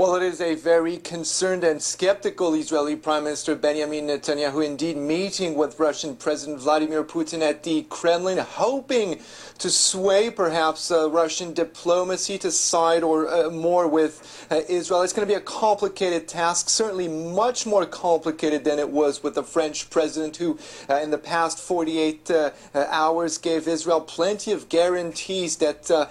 Well, it is a very concerned and skeptical Israeli Prime Minister Benjamin Netanyahu indeed meeting with Russian President Vladimir Putin at the Kremlin, hoping to sway perhaps Russian diplomacy to side or more with Israel. It's going to be a complicated task, certainly much more complicated than it was with the French president who in the past 48 hours gave Israel plenty of guarantees that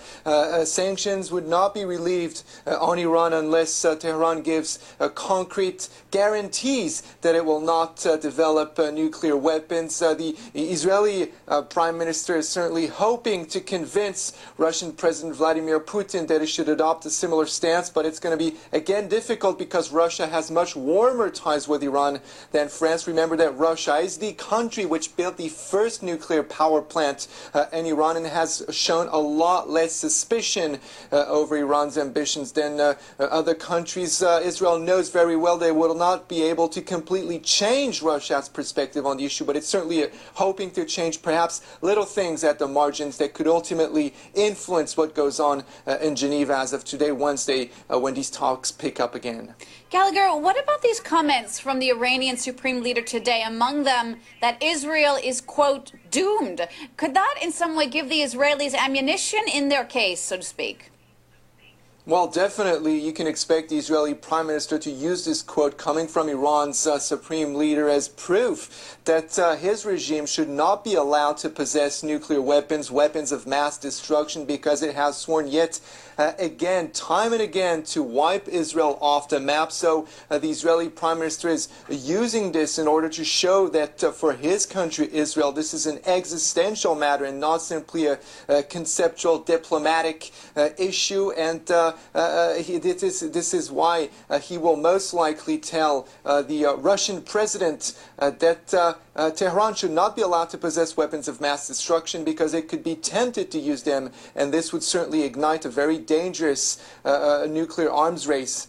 sanctions would not be relieved on Iran unless Tehran gives concrete guarantees that it will not develop nuclear weapons. The Israeli Prime Minister is certainly hoping to convince Russian President Vladimir Putin that he should adopt a similar stance, but it's going to be again difficult because Russia has much warmer ties with Iran than France. Remember that Russia is the country which built the first nuclear power plant in Iran and has shown a lot less suspicion over Iran's ambitions than other countries. Israel knows very well they will not be able to completely change Russia's perspective on the issue, but it's certainly hoping to change perhaps little things at the margins that could ultimately influence what goes on in Geneva as of today, Wednesday, when these talks pick up again. Gallagher, what about these comments from the Iranian Supreme Leader today, among them that Israel is, quote, doomed? Could that in some way give the Israelis ammunition in their case, so to speak? Well, definitely you can expect the Israeli Prime Minister to use this quote coming from Iran's Supreme Leader as proof that his regime should not be allowed to possess nuclear weapons, weapons of mass destruction, because it has sworn yet again, time and again, to wipe Israel off the map. So the Israeli Prime Minister is using this in order to show that for his country, Israel, this is an existential matter and not simply a conceptual diplomatic issue. And this is why he will most likely tell the Russian president that Tehran should not be allowed to possess weapons of mass destruction because it could be tempted to use them, and this would certainly ignite a very dangerous nuclear arms race